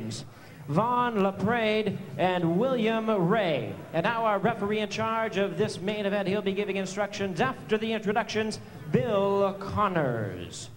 James, Vaughn LaPrade, and William Ray. And now our referee in charge of this main event, he'll be giving instructions after the introductions, Bill Connors.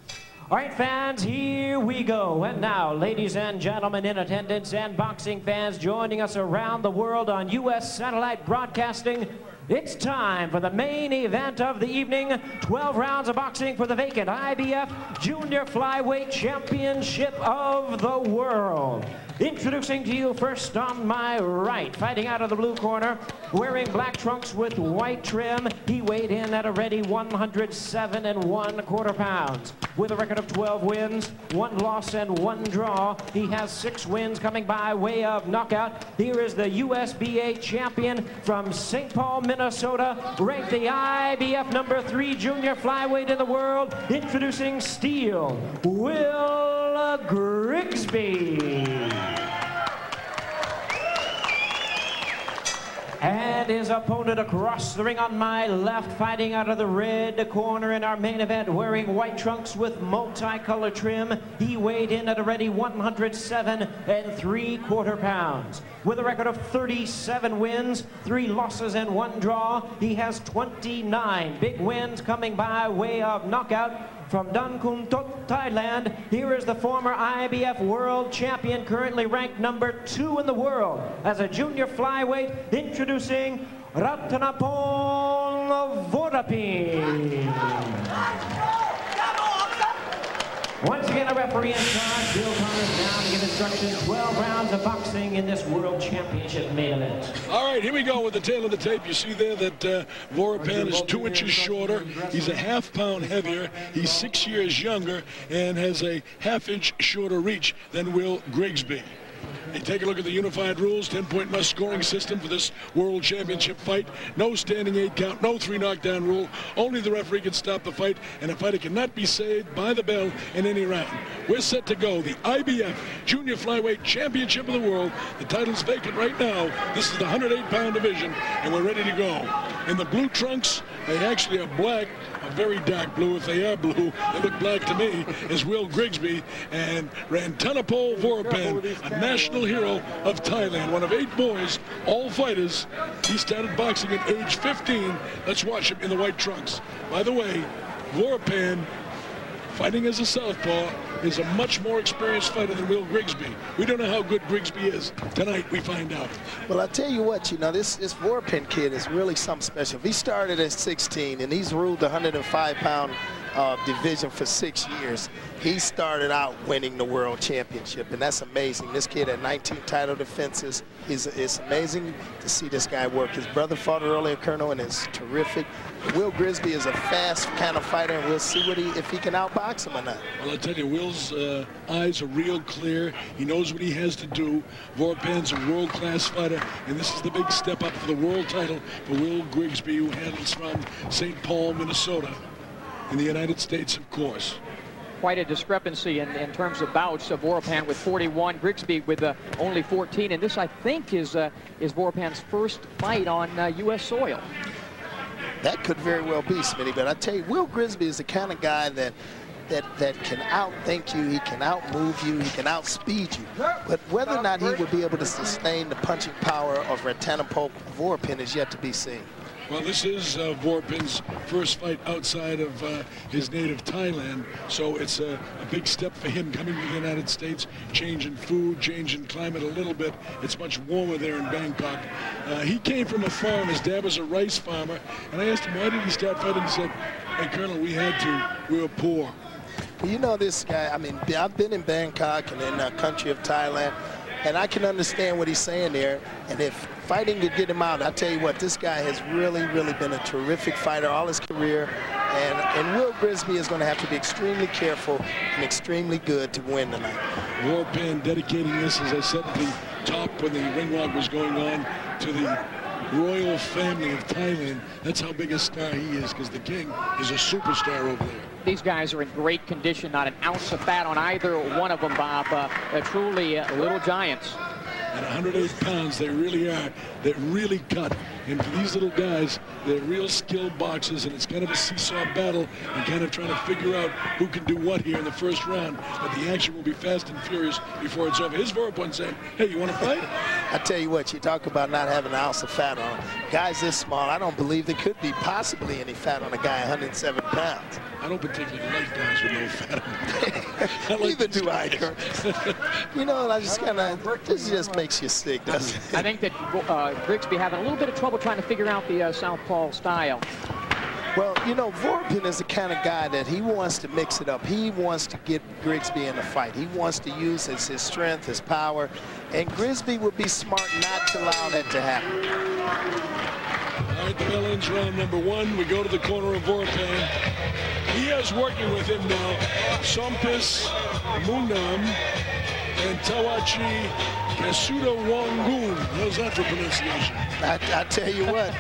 All right, fans, here we go. And now, ladies and gentlemen in attendance and boxing fans joining us around the world on U.S. satellite broadcasting, it's time for the main event of the evening. 12 rounds of boxing for the vacant IBF Junior Flyweight Championship of the World. Introducing to you first on my right, fighting out of the blue corner, wearing black trunks with white trim. He weighed in at a ready 107 1/4 pounds. With a record of 12 wins, 1 loss, and 1 draw, he has 6 wins coming by way of knockout. Here is the USBA champion from St. Paul, Minnesota, ranked the IBF number 3 junior flyweight in the world, introducing Steel, Will Grigsby. And his opponent across the ring on my left, fighting out of the red corner in our main event, wearing white trunks with multicolored trim. He weighed in at a ready 107 3/4 pounds. With a record of 37 wins, 3 losses, and 1 draw, he has 29 big wins coming by way of knockout. From Don Kun Tot, Thailand, here is the former IBF world champion, currently ranked number 2 in the world as a junior flyweight, introducing Rantanapol Vorapin. Once again, a referee in charge, Bill Connors, now to give instructions. 12 rounds of boxing in this World Championship main event. All right, here we go with the tail of the tape. You see there that Vorapin is 2 inches shorter. He's a ½ pound heavier. He's 6 years younger and has a ½ inch shorter reach than Will Grigsby. Hey, take a look at the unified rules, 10-point must scoring system for this World Championship fight. No standing 8 count, no 3 knockdown rule. Only the referee can stop the fight, and a fighter cannot be saved by the bell in any round. We're set to go. The IBF Junior Flyweight Championship of the World. The title's vacant right now. This is the 108-pound division, and we're ready to go. In the blue trunks, they actually are black, a very dark blue. If they are blue, they look black to me, is Will Grigsby, and Rantanapol Vorapin, a national hero of Thailand, one of 8 boys, all fighters. He started boxing at age 15. Let's watch him in the white trunks. By the way, Vorapin, fighting as a southpaw, is a much more experienced fighter than Will Grigsby. We don't know how good Grigsby is. Tonight we find out. Well, I tell you what, you know, this Vorapin kid is really something special. He started at 16 and he's ruled the 105-pound division for 6 years. He started out winning the World Championship, and that's amazing. This kid had 19 title defenses. It's amazing to see this guy work. His brother fought earlier, Colonel, and is terrific. Will Grigsby is a fast kind of fighter, and we'll see if he can outbox him or not. Well, I'll tell you, Will's eyes are real clear. He knows what he has to do. Vorapin's a world-class fighter, and this is the big step up for the world title for Will Grigsby, who hails from St. Paul, Minnesota, in the United States, of course. Quite a discrepancy in terms of bouts. Vorapin with 41, Grigsby with only 14, and this, I think, is Vorapin's first fight on U.S. soil. That could very well be, Smitty, but I tell you, Will Grigsby is the kind of guy that can outthink you, he can outmove you, he can outspeed you. But whether or not he would be able to sustain the punching power of Rantanapol Vorapin is yet to be seen. Well, this is Vorapin's first fight outside of his native Thailand, so it's a big step for him coming to the United States, changing food, changing climate a little bit. It's much warmer there in Bangkok. He came from a farm. His dad was a rice farmer, and I asked him, why did he start fighting? He said, hey, Colonel, we had to. We were poor. Well, you know this guy, I mean, I've been in Bangkok and in the country of Thailand, and I can understand what he's saying there. And if fighting could get him out, I tell you what, this guy has really, really been a terrific fighter all his career. And Will Grigsby is going to have to be extremely careful and extremely good to win tonight. Vorapin dedicating this, as I said at the top when the ring walk was going on, to the royal family of Thailand. That's how big a star he is, because the king is a superstar over there. These guys are in great condition, not an ounce of fat on either one of them, Bob. Truly little giants. At 108 pounds, they really are. They're really cut. And for these little guys, they're real skilled boxers, and it's kind of a seesaw battle and kind of trying to figure out who can do what here in the first round. But the action will be fast and furious before it's over. Here's Vorapin saying, hey, you want to fight? I tell you what, you talk about not having an ounce of fat on him. Guys this small, I don't believe there could be possibly any fat on a guy 107 pounds. I don't particularly like guys with no fat on them. Neither do I, Kurt. You know, I just kind of, this just makes you sick, doesn't it? I think that Grigsby having a little bit of trouble trying to figure out the southpaw style. Well, you know, Vorapin is the kind of guy that he wants to mix it up. He wants to get Grigsby in the fight. He wants to use his strength, his power, and Grigsby would be smart not to allow that to happen. All right, the bell ends round number 1. We go to the corner of Vorapin. He has working with him now Sompis Munam and Tawachi Kasuda Wangun. How's that for pronunciation? I tell you what,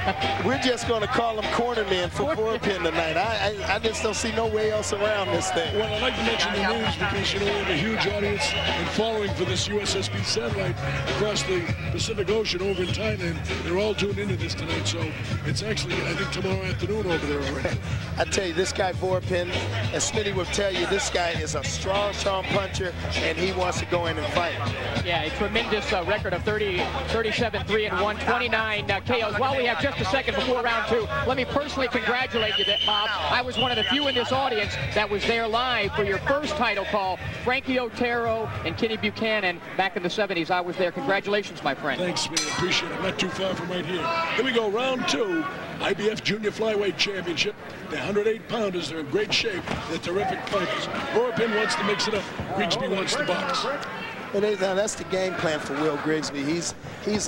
we're just going to call him cornermen for Vorapin tonight. I just don't see no way else around this thing. Well, I'd like to mention the news because, you know, we have a huge audience and following for this USSB satellite across the Pacific Ocean over in Thailand. They're all tuned into this tonight, so it's actually, I think, tomorrow afternoon over there already. I tell you, this guy Vorapin, as Smitty will tell you, this guy is a strong puncher, and he wants to go in and fight. Yeah, a tremendous record of 37-3 and 129 KOs. While we have just a second before round 2, let me personally congratulate you, Bob. I was one of the few in this audience that was there live for your first title call. Frankie Otero and Kenny Buchanan back in the 70s. I was there. Congratulations, my friend. Thanks, man. Appreciate it. Not too far from right here. Here we go, round 2. IBF Junior Flyweight Championship. The 108-pounders, they're in great shape. They're terrific fighters. Vorapin wants to mix it up. Grigsby wants to box. And that's the game plan for Will Grigsby. He's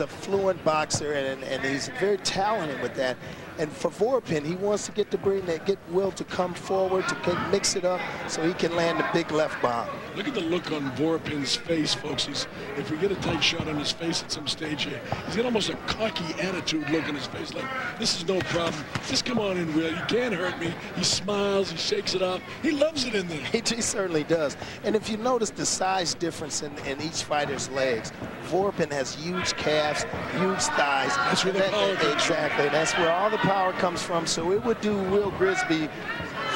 a fluent boxer, and he's very talented with that. And for Vorapin, he wants to get Will to come forward, to mix it up so he can land the big left bomb. Look at the look on Vorapin's face, folks. If we get a tight shot on his face at some stage here, he's got almost a cocky attitude look on his face, like, this is no problem. Just come on in, Will. You can't hurt me. He smiles. He shakes it off. He loves it in there. He certainly does. And if you notice the size difference in each fighter's legs, Vorapin has huge calves, huge thighs. That's where the power comes from. Exactly. That's where all the power comes from. So it would do Will Grigsby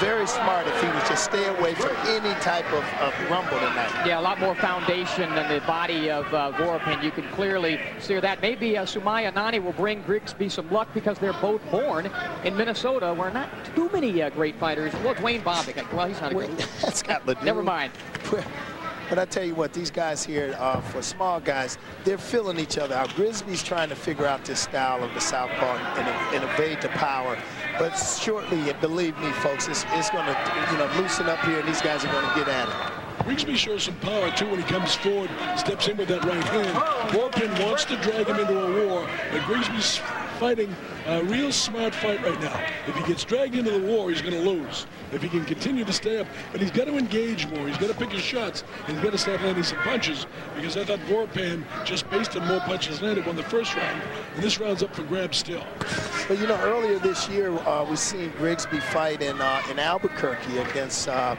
very smart if he would just stay away from any type of rumble tonight. Yeah, a lot more foundation than the body of Vorapin. You can clearly see that. Maybe Sumaya Nani will bring Grigsby some luck because they're both born in Minnesota, where not too many great fighters. Well, Dwayne Bobbitt. Well, he's not a great. That's got Ledoux. Never mind. But I tell you what, these guys here, for small guys, they're filling each other out. Grigsby's trying to figure out this style of the southpaw and evade the power. But shortly, believe me, folks, it's going to loosen up here, and these guys are going to get at it. Grigsby shows some power, too, when he comes forward, steps in with that right hand. Vorapin wants to drag him into a war, but Grigsby's fighting a real smart fight right now. If he gets dragged into the war, he's going to lose. If he can continue to stay up, but he's got to engage more. He's got to pick his shots, and he's got to start landing some punches, because I thought Vorapin, just based on more punches landed, won the first round, and this round's up for grabs still. But you know, earlier this year, we seen Grigsby fight in Albuquerque against a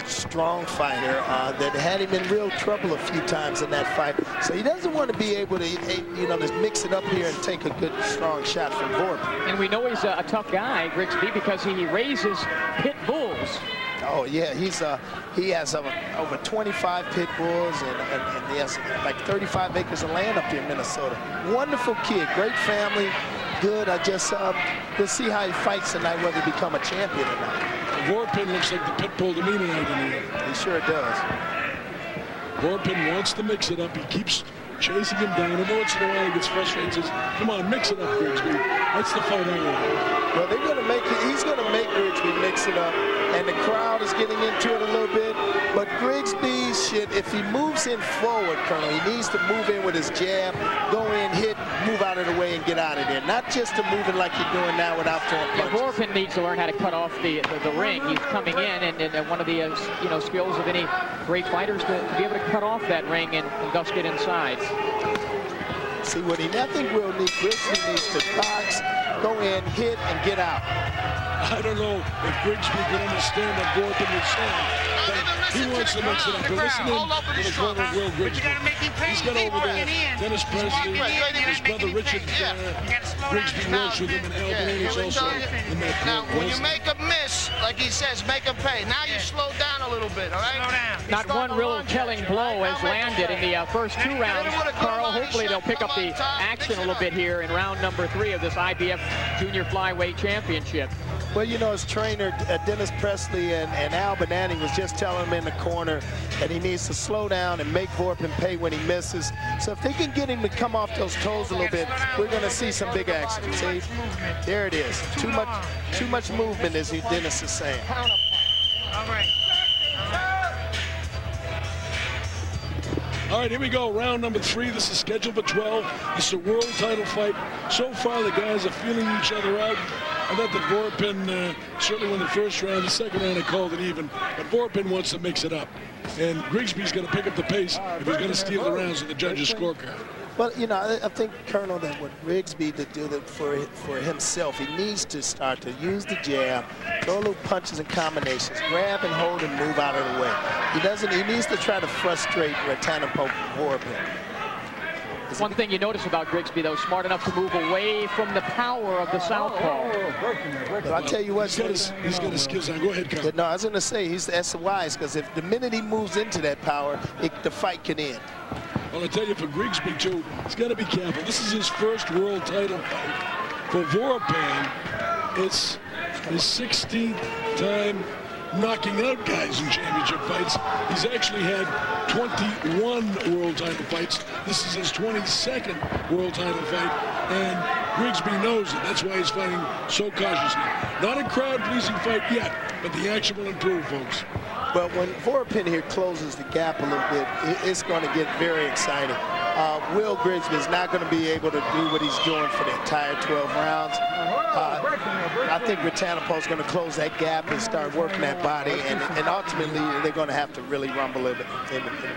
strong fighter that had him in real trouble a few times in that fight. So he doesn't want to be able to, just mix it up here and take a good, strong shot from Vorapin. And we know he's a tough guy, Grigsby, because he raises pit bulls. Oh yeah, he has over 25 pit bulls and he has like 35 acres of land up here in Minnesota. Wonderful kid, great family, good. We'll see how he fights tonight, whether he become a champion or not. Vorapin looks like the pit bull to me tonight in the end. He sure does. Vorapin wants to mix it up. He keeps chasing him down. Every once in a while he gets frustrated and says, come on, mix it up, Grigsby. That's the fight I want. Well, he's going to make Grigsby mix it up, and the crowd is getting into it a little bit. But Grigsby should, if he moves in forward, Colonel, he needs to move in with his jab, go in, hit, move out of the way, and get out of there. Not just to move it like you're doing now without throwing punches. Vorapin needs to learn how to cut off the ring. He's coming in, and one of the skills of any great fighters to be able to cut off that ring and thus get inside. See what I think Grigsby needs to box, go in, hit, and get out. I don't know if Grigsby can understand what Vorapin was saying. He wants to mix it up. But listen in to the corner of Will Grigsby. He's got over there Dennis Presley, his brother Richard Grigsby works with him, and Al Benani's also in that Now, club. when you make a miss, like he says, make him pay. Now you slow down a little bit, all right? Not one real telling blow has landed in the first 2 rounds. Carl, hopefully they'll pick up the action a little bit here in round number 3 of this IBF Junior Flyweight Championship. Well, you know, his trainer, Dennis Presley and Al Benani was just telling him in the corner that he needs to slow down and make Vorapin pay when he misses. So if they can get him to come off those toes a little bit, we're going to see some big action. See, there it is. Too much movement, as Dennis is saying. All right. All right, here we go. Round number 3. This is scheduled for 12. This is a world title fight. So far, the guys are feeling each other out. I thought that Vorapin certainly won the first round. The second round, I called it even. But Vorapin wants to mix it up. And Grigsby's going to pick up the pace if he's going to steal the rounds in the judges' scorecard. Well, you know, I think, Colonel, that what Grigsby to do that for himself, he needs to start to use the jab, throw little punches and combinations, grab and hold and move out of the way. He needs to try to frustrate Rantanapol Vorapin. One thing you notice about Grigsby, though, smart enough to move away from the power of the southpaw. But I'll tell you what, he's got his skills on. Go ahead, Carl. No, I was going to say, that's wise, because if the minute he moves into that power, the fight can end. Well, I tell you, for Grigsby, too, he's got to be careful. This is his first world title fight. For Vorapin, it's his 16th time knocking out guys in championship fights. He's actually had 21 world title fights. This is his 22nd world title fight, and Grigsby knows it. That's why he's fighting so cautiously. Not a crowd-pleasing fight yet, but the action will improve, folks. Well, when Vorapin here closes the gap a little bit, it's going to get very exciting. Will Grigsby is not going to be able to do what he's doing for the entire 12 rounds. I think Rantanapol is going to close that gap and start working that body, and ultimately they're going to have to really rumble in the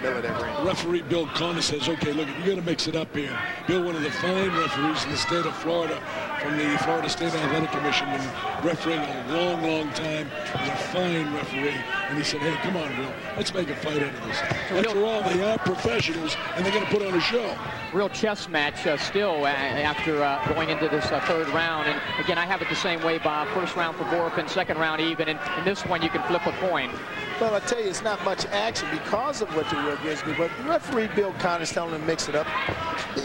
middle of that ring. Referee Bill Connor says, okay, look, you got to mix it up here. Bill, one of the fine referees in the state of Florida, from the Florida State Athletic Commission, been refereeing a long, long time. He's a fine referee. And he said, hey, come on, Bill, let's make a fight out of this. After all, they are professionals, and they're going to put on a show. Real chess match still after going into this 3rd round. And again, I have it the same way, Bob. First round for Vorapin, second round even. And in this one, you can flip a coin. Well, I tell you, it's not much action because of what the Will Grigsby, but referee Bill Connor's telling him to mix it up.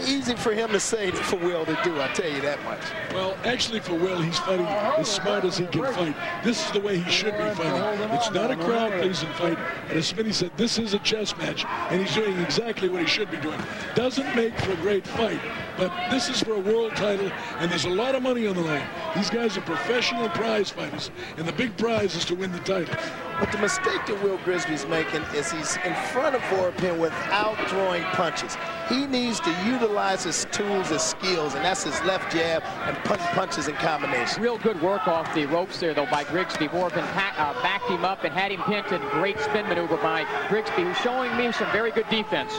Easy for him to say for Will to do, I'll tell you that much. Well, actually for Will, he's fighting as smart as he can fight. This is the way he should be fighting. It's not a crowd-pleasing fight. And as Smitty said, this is a chess match, and he's doing exactly what he should be doing. Doesn't make for a great fight, but this is for a world title, and there's a lot of money on the line. These guys are professional prize fighters, and the big prize is to win the title. But the mistake that Will Grigsby's making is he's in front of Vorapin without throwing punches. He needs to utilize his tools, his skills, and that's his left jab and punches in combination. Real good work off the ropes there, though, by Grigsby. Vorapin backed him up and had him pinned, and great spin maneuver by Grigsby, who's showing me some very good defense.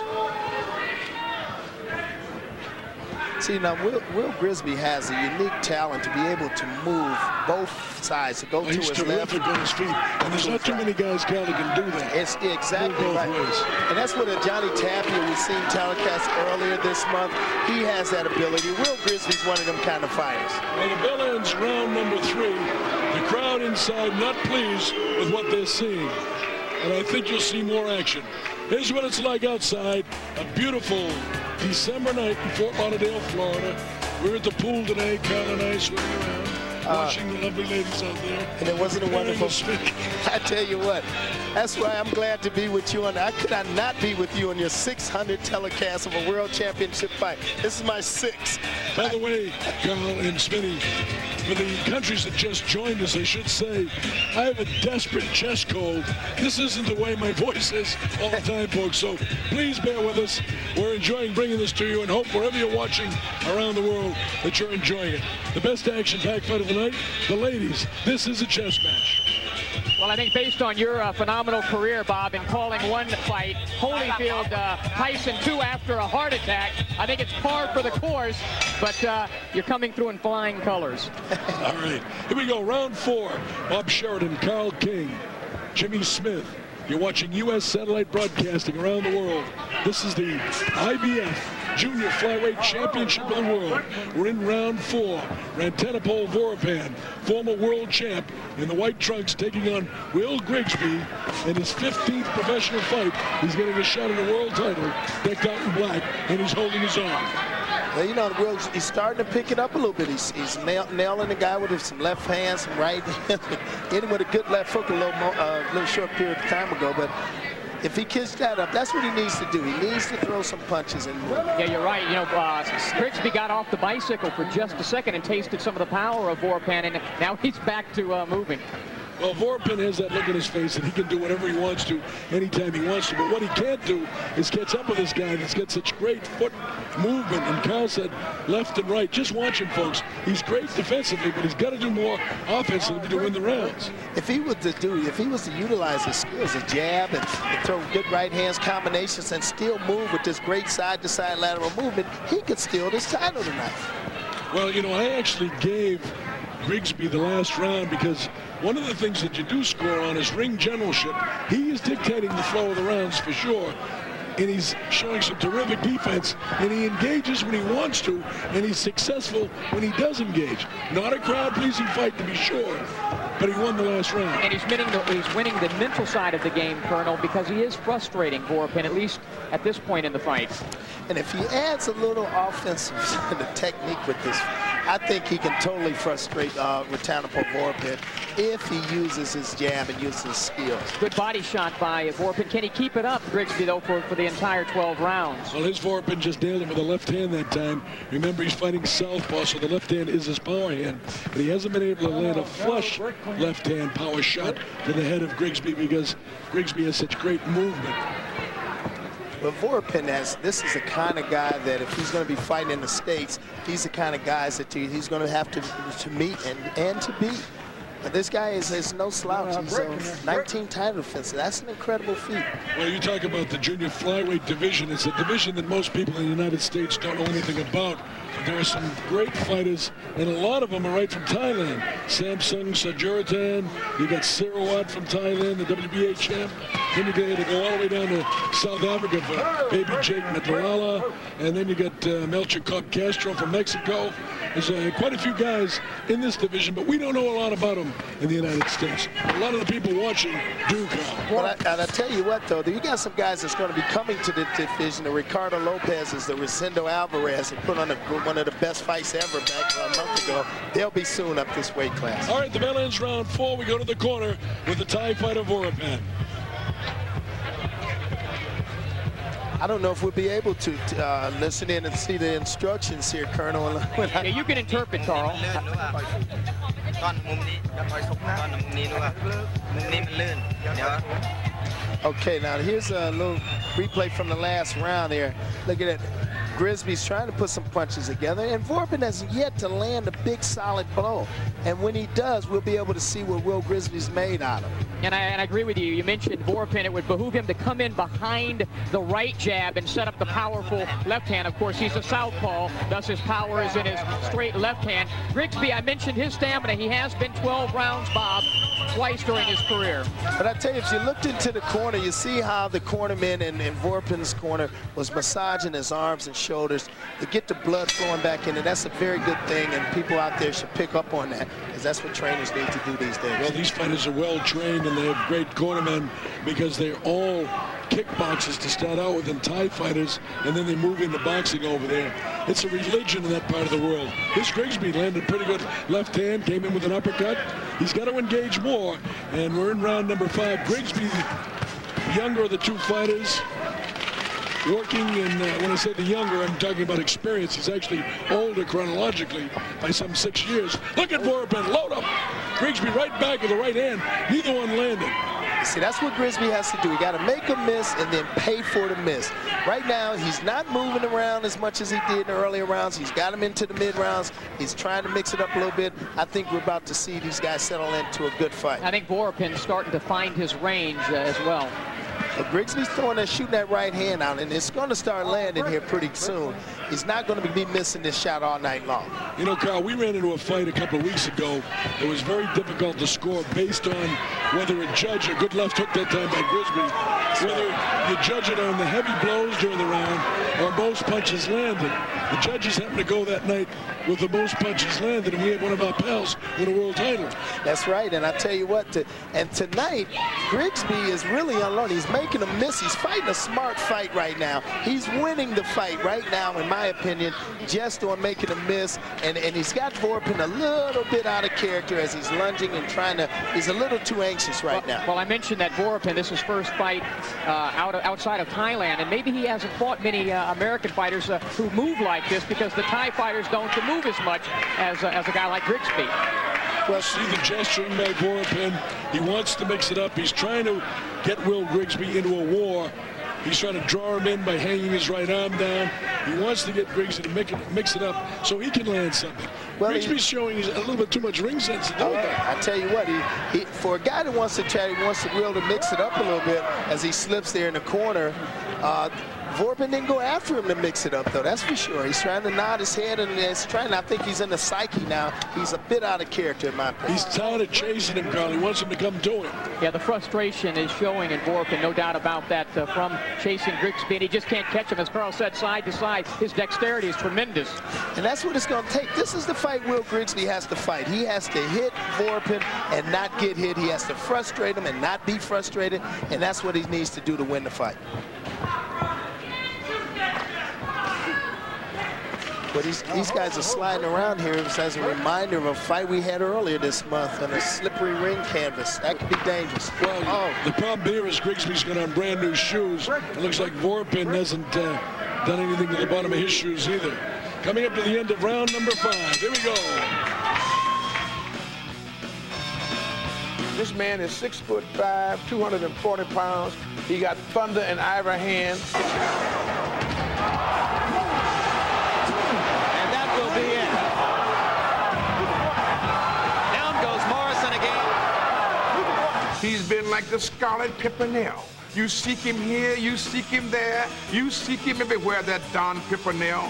See, now, Will Grigsby has a unique talent to be able to move both sides, to go to his left. He's terrific on his feet, and there's not too many guys, Cal, that can do that. It's exactly right. Ways. And that's what Johnny Tapia, we've seen telecast earlier this month. He has that ability. Will Grigsby's one of them kind of fighters. Well, the bell ends round number 3. The crowd inside not pleased with what they're seeing. And I think you'll see more action. Here's what it's like outside. A beautiful December night in Fort Lauderdale, Florida. We're at the pool today, Cal and I swimming around, watching the lovely ladies out there. And it wasn't a wonderful speech. I tell you what, that's why I'm glad to be with you. And I could not be with you on your 600 telecast of a world championship fight. This is my 6th. By the way, Carl and Smitty, for the countries that just joined us, I should say, I have a desperate chest cold. This isn't the way my voice is all the time, folks, so please bear with us. We're enjoying bringing this to you, and hope wherever you're watching around the world that you're enjoying it. The best action-packed fight of the night, the ladies. This is a chess match. Well, I think based on your phenomenal career, Bob, in calling one fight, Holyfield, Tyson 2 after a heart attack, I think it's par for the course, but you're coming through in flying colors. All right, here we go, round 4. Bob Sheridan, Carl King, Jimmy Smith, You're watching U.S. satellite broadcasting around the world. This is the IBF Junior Flyweight Championship of the world. We're in round 4. Rantanapol Vorapin, former world champ in the white trunks, taking on Will Grigsby in his 15th professional fight. He's getting a shot at the world title, decked out in black, and he's holding his arm. Well, you know, he's starting to pick it up a little bit. He's nailing the guy with some left hands, some right hand. Hit him with a good left hook a little short period of time ago. But if he kicks that up, that's what he needs to do. He needs to throw some punches and move. Yeah, you're right. You know, Grigsby got off the bicycle for just a second and tasted some of the power of Vorapin, and now he's back to moving. Well, Vorapin has that look in his face that he can do whatever he wants to anytime he wants to. But what he can't do is catch up with this guy that's got such great foot movement. And Kyle said left and right. Just watch him, folks. He's great defensively, but he's got to do more offensively to win the rounds. If he was to utilize his skills, his jab and throw good right hands combinations and still move with this great side-to-side lateral movement, he could steal this title tonight. Well, you know, I actually gave Grigsby the last round because one of the things that you do score on is ring generalship. He is dictating the flow of the rounds for sure, and he's showing some terrific defense, and he engages when he wants to, and he's successful when he does engage. Not a crowd-pleasing fight, to be sure, but he won the last round. And he's winning the mental side of the game, Colonel, because he is frustrating Vorapin, at least at this point in the fight. And if he adds a little offensive technique with this, I think he can totally frustrate Rantanapol Vorapin if he uses his jab and uses his skills. Good body shot by Vorapin. Can he keep it up, Grigsby, though, for the entire 12 rounds? Well, his Vorapin just nailed him with a left hand that time. Remember, he's fighting southpaw, so the left hand is his power hand. But he hasn't been able to land a flush left hand power shot to the head of Grigsby because Grigsby has such great movement. But Vorapin this is the kind of guy that if he's going to be fighting in the States, he's the kind of guys that he's going to have to meet and to beat. But this guy is no slouch. He's 19 title defenses. That's an incredible feat. Well, you talk about the junior flyweight division. It's a division that most people in the United States don't know anything about. There are some great fighters, and a lot of them are right from Thailand. Samsung Sajuratan, you got Sarawat from Thailand, the WBA champ. Then you got to go all the way down to South Africa for baby Jake Matalala, and then you got Melchor Castro from Mexico. There's quite a few guys in this division, but we don't know a lot about them in the United States. A lot of the people watching do, Carl. Well, I tell you what, though, you got some guys that's going to be coming to the division. The Ricardo Lopez's, the Rosendo Alvarez, that put on one of the best fights ever back a month ago. They'll be soon up this weight class. All right, the bell ends round 4. We go to the corner with the Thai fighter Vorapin. I don't know if we'll be able to listen in and see the instructions here, Colonel. Yeah, you can interpret, Carl. Okay, now here's a little replay from the last round here. Look at it. Grigsby's trying to put some punches together, and Vorapin has yet to land a big, solid blow. And when he does, we'll be able to see what Will Grigsby's made out of. And I agree with you. You mentioned Vorapin. It would behoove him to come in behind the right jab and set up the powerful left hand. Of course, he's a southpaw, thus his power is in his straight left hand. Grigsby, I mentioned his stamina. He has been 12 rounds, Bob, twice during his career. But I tell you, if you looked into the corner, you see how the cornerman in Vorapin's corner was massaging his arms and shoulders to get the blood flowing back in, and that's a very good thing, and people out there should pick up on that, because that's what trainers need to do these days. Well, these fighters are well trained, and they have great cornermen because they're all kickboxers to start out with, and Thai fighters, and then they move into boxing over there. It's a religion in that part of the world. This Grigsby landed pretty good left hand, came in with an uppercut. He's got to engage more, and we're in round number 5. Grigsby, the younger of the two fighters, working, and when I say the younger, I'm talking about experience. He's actually older chronologically by some 6 years. Look at Vorapin, load up. Grigsby right back with the right hand. Neither one landed. See, that's what Grigsby has to do. He got to make a miss and then pay for the miss. Right now, he's not moving around as much as he did in the earlier rounds. He's got him into the mid rounds. He's trying to mix it up a little bit. I think we're about to see these guys settle into a good fight. I think Vorapin's starting to find his range as well. But Grigsby's shooting that right hand out, and it's going to start landing here pretty soon. He's not going to be missing this shot all night long. You know, Carl, we ran into a fight a couple of weeks ago. It was very difficult to score based on whether a judge, a good left hook that time by Grigsby, whether you judge it on the heavy blows during the round or most punches landed. The judges happened to go that night with the most punches landed, and we had one of our pals win a world title. That's right, and I tell you what, and tonight, Grigsby is really unlearned. He's making a miss. He's fighting a smart fight right now. He's winning the fight right now, in my opinion, just on making a miss, and he's got Vorapin a little bit out of character as he's lunging and trying to, he's a little too anxious right now. Well, I mentioned that Vorapin, this is his first fight outside of Thailand, and maybe he hasn't fought many American fighters who move like this, because the Thai fighters don't move as much as a guy like Grigsby. Well, see the gesturing by Vorapin. He wants to mix it up. He's trying to get Will Grigsby into a war. He's trying to draw him in by hanging his right arm down. He wants to get Grigsby to mix it up so he can land something. Well, Grigsby's showing he's a little bit too much ring sense to do that. I tell you what, for a guy that wants to try, he wants Will to mix it up a little bit as he slips there in the corner. Vorapin didn't go after him to mix it up, though. That's for sure. He's trying to nod his head, and he's trying. I think he's in the psyche now. He's a bit out of character, in my opinion. He's tired of chasing him, Carl. He wants him to come to him. Yeah, the frustration is showing in Vorapin, no doubt about that, from chasing Grigsby, and he just can't catch him. As Carl said, side to side, his dexterity is tremendous. And that's what it's going to take. This is the fight Will Grigsby has to fight. He has to hit Vorapin and not get hit. He has to frustrate him and not be frustrated, and that's what he needs to do to win the fight. But these guys are sliding around here as a reminder of a fight we had earlier this month on a slippery ring canvas. That could be dangerous. Well, the problem here is Grigsby's got on brand new shoes. It looks like Vorapin hasn't done anything to the bottom of his shoes either. Coming up to the end of round number 5. Here we go. This man is 6'5", 240 pounds. He got thunder and ivory hands. He's been like the Scarlet Pimpernel. You seek him here, you seek him there, you seek him everywhere, that Don Pimpernel.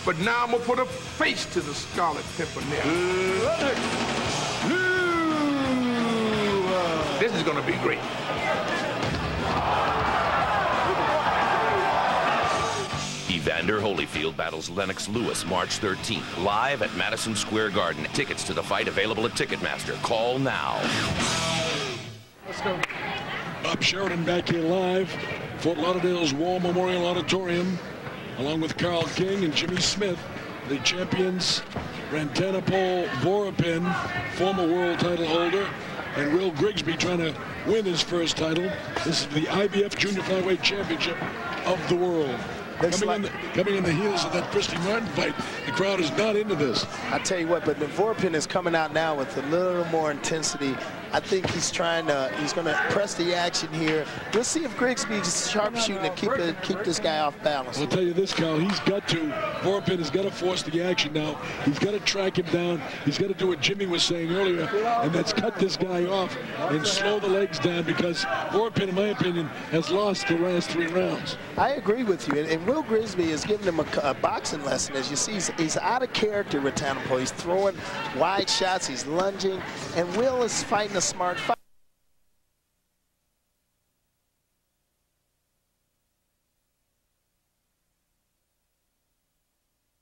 But now I'm gonna put a face to the Scarlet Pimpernel. This is gonna be great. Evander Holyfield battles Lennox Lewis March 13th, live at Madison Square Garden. Tickets to the fight available at Ticketmaster. Call now. Let's go. Bob Sheridan back here live, Fort Lauderdale's War Memorial Auditorium, along with Carl King and Jimmy Smith, the champions, Rantanapol Vorapin, former world title holder, and Will Grigsby trying to win his first title. This is the IBF Junior Flyweight Championship of the world. Coming in the heels of that Christy Martin fight, the crowd is not into this. I tell you what, but the Vorapin is coming out now with a little more intensity. I think he's going to press the action here. We'll see if Grigsby's sharpshooting and keep this guy off balance. I'll tell you this, Carl, Vorapin has got to force the action now. He's got to track him down. He's got to do what Jimmy was saying earlier, and that's cut this guy off and slow the legs down, because Vorapin, in my opinion, has lost the last 3 rounds. I agree with you, and Will Grigsby is giving him a boxing lesson. As you see, he's out of character with Rantanapol. He's throwing wide shots, he's lunging, and Will is fighting a smart fight.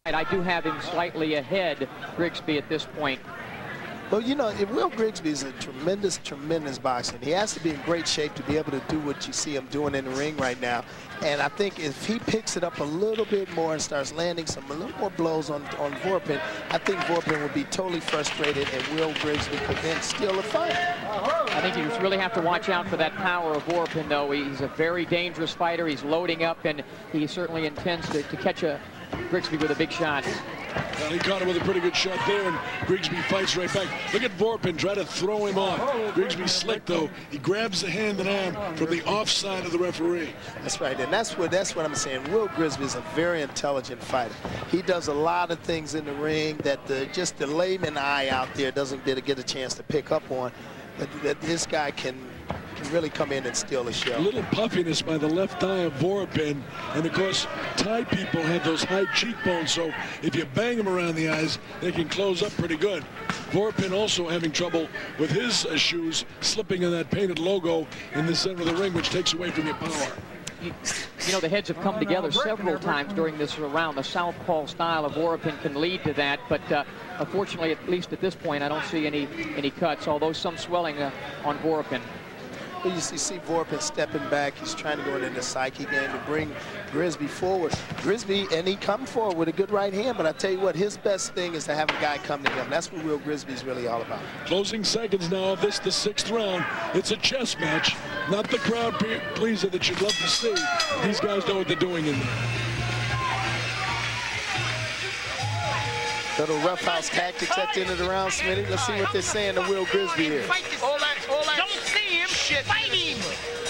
I do have him slightly ahead, Grigsby, at this point. Well, you know, Will Grigsby is a tremendous, tremendous boxer. He has to be in great shape to be able to do what you see him doing in the ring right now. And I think if he picks it up a little bit more and starts landing a little more blows on Vorapin, I think Vorapin would be totally frustrated, and Will Grigsby could then steal the fight. I think you just really have to watch out for that power of Vorapin, though. He's a very dangerous fighter. He's loading up, and he certainly intends to catch Grigsby with a big shot. Well, he caught him with a pretty good shot there, and Grigsby fights right back. Look at Vorapin try to throw him off. Grigsby slick, though. He grabs the hand and arm from the offside of the referee. That's right, and that's what I'm saying. Will Grigsby is a very intelligent fighter. He does a lot of things in the ring that just the layman eye out there doesn't get a chance to pick up on. But that this guy can really come in and steal the show. A little puffiness by the left eye of Vorapin, and of course Thai people have those high cheekbones, so if you bang them around the eyes they can close up pretty good. Vorapin also having trouble with his shoes slipping on that painted logo in the center of the ring, which takes away from your power. You know, the heads have come together several times during this round. The southpaw style of Vorapin can lead to that, but unfortunately, at least at this point, I don't see any cuts, although some swelling on Vorapin. You see Vorapin stepping back. He's trying to go into the psyche game to bring Grigsby forward. Grigsby, and he come forward with a good right hand, but I tell you what, his best thing is to have a guy come to him. That's what Will Grigsby's really all about. Closing seconds now of this, the 6th round. It's a chess match, not the crowd pleaser that you'd love to see. These guys know what they're doing in there. Little roughhouse tactics at the end of the round, Smitty. Let's see what they're saying to Will Grigsby here. All that. Don't see him. Shit. Fight him.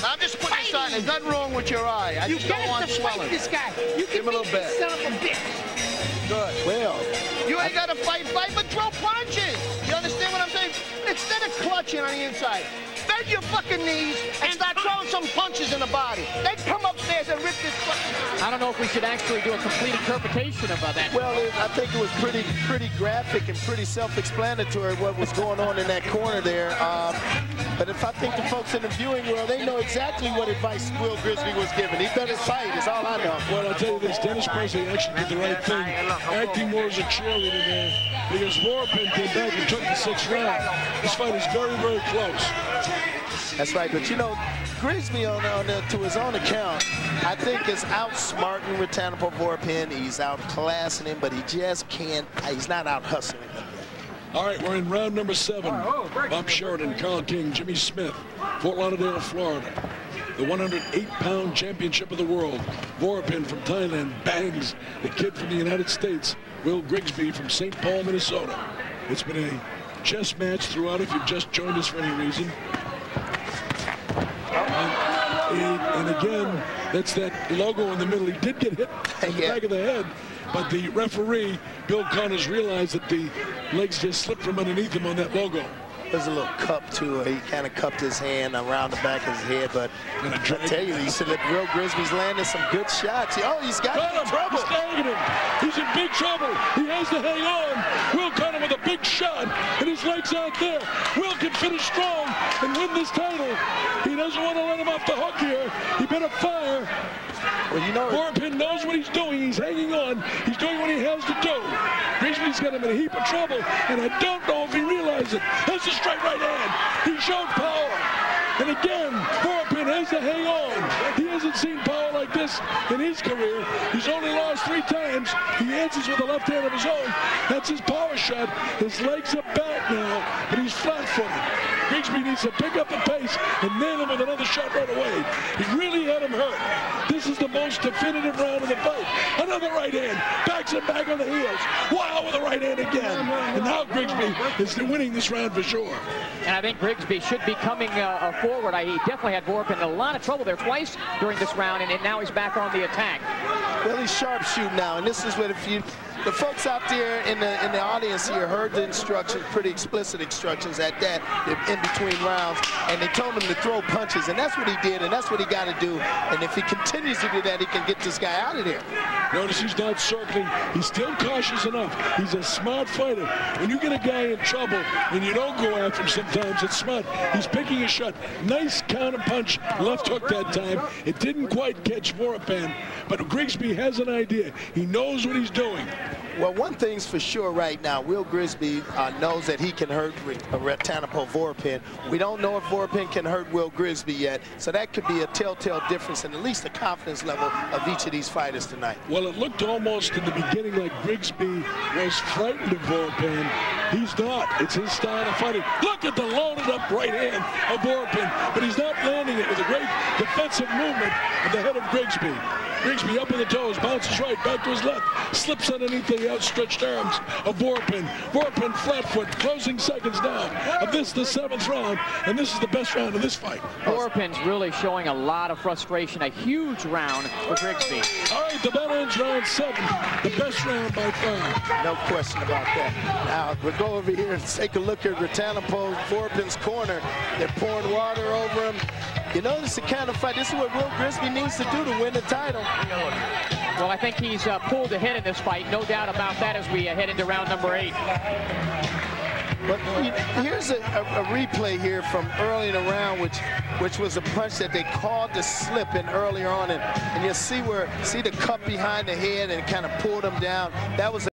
Now, I'm just putting this on. There's nothing wrong with your eye. I just don't want swelling. This guy. You give him a little bit. Son of a bitch. Good. Well, you ain't got to fight, but throw punches. You understand what I'm saying? Instead of clutching on the inside, bend your fucking knees and start throwing some punches in the body. They come upstairs and rip this fucking... I don't know if we should actually do a complete interpretation of that. Well, I think it was pretty graphic and pretty self-explanatory what was going on in that corner there. But if I think the folks in the viewing world, they know exactly what advice Will Grigsby was given. He better fight, is all I know. Well, I'll tell you this, Dennis Presley actually did the right thing, acting more as a cheerleader there, because Vorapin came back and took the 6th round. This fight is very, very close. That's right, but you know, Grigsby to his own account, I think is outsmarting Rantanapol Vorapin. He's outclassing him, but he just can't, he's not out hustling him. All right, we're in round number 7. Bob Sheridan, Carl King, Jimmy Smith, Fort Lauderdale, Florida. The 108-pound championship of the world. Vorapin from Thailand bangs the kid from the United States, Will Grigsby from St. Paul, Minnesota. It's been a chess match throughout if you've just joined us for any reason. And again, that's that logo in the middle. He did get hit in the back of the head, but the referee, Bill Connors, realized that the legs just slipped from underneath him on that logo. There's a little cup to it. He kind of cupped his hand around the back of his head, but I tell you, he said that Will Grigsby's landing some good shots. Oh, he's got him in trouble. He's tagging him. He's in big trouble. He has to hang on. Will caught him with a big shot, and his leg's out there. Will can finish strong and win this title. He doesn't want to let him off the hook here. He better fire. Well, you know, Vorapin knows what he's doing. He's hanging on. He's doing what he has to do. Grigsby's got him in a heap of trouble, and I don't know if he realizes it. That's a straight right hand. He showed power. And again, Vorapin has to hang on. He hasn't seen power like this in his career. He's only lost 3 times. He answers with a left hand of his own. That's his power shot. His legs are back now, but he's flat-footed. Grigsby needs to pick up the pace and nail him with another shot right away. He really had him hurt. This is the most definitive round of the fight. Another right hand. Backs him back on the heels. Wow, with a right hand again. And now Grigsby is winning this round for sure. And I think Grigsby should be coming forward. He definitely had Vorapin in a lot of trouble there twice during this round, and now he's back on the attack. Well, he's sharpshooting now, and this is what the folks out there in the audience here heard the instructions, pretty explicit instructions at that, in between rounds, and they told him to throw punches, and that's what he did, and that's what he got to do. And if he continues to do that, he can get this guy out of there. Notice he's not circling. He's still cautious enough. He's a smart fighter. When you get a guy in trouble and you don't go after him sometimes, it's smart. He's picking a shot. Nice counter punch, left hook that time. It didn't quite catch Vorapin, but Grigsby has an idea. He knows what he's doing. Well, one thing's for sure right now, Will Grigsby knows that he can hurt Rantanapol Vorapin. We don't know if Vorapin can hurt Will Grigsby yet, so that could be a telltale difference in at least the confidence level of each of these fighters tonight. Well, it looked almost in the beginning like Grigsby was frightened of Vorapin. He's not. It's his style of fighting. Look at the loaded up right hand of Vorapin, but he's not landing it with a great defensive movement at the head of Grigsby. Grigsby up on the toes, bounces right, back to his left, slips underneath the outstretched arms of Vorapin. Vorapin flat foot, closing seconds down. Of this, the 7th round, and this is the best round of this fight. Vorapin's really showing a lot of frustration. A huge round for Grigsby. All right, the battle ends round 7, the best round by far. No question about that. Now, we'll go over here and take a look at Rantanapol Vorapin's corner. They're pouring water over him. You know, this is the kind of fight, this is what Will Grigsby needs to do to win the title. Well, I think he's pulled ahead in this fight, no doubt about that, as we head into round number 8. But here's a replay here from early in the round, which was a punch that they called the slip in earlier on, and you see the cup behind the head and kind of pulled him down. That was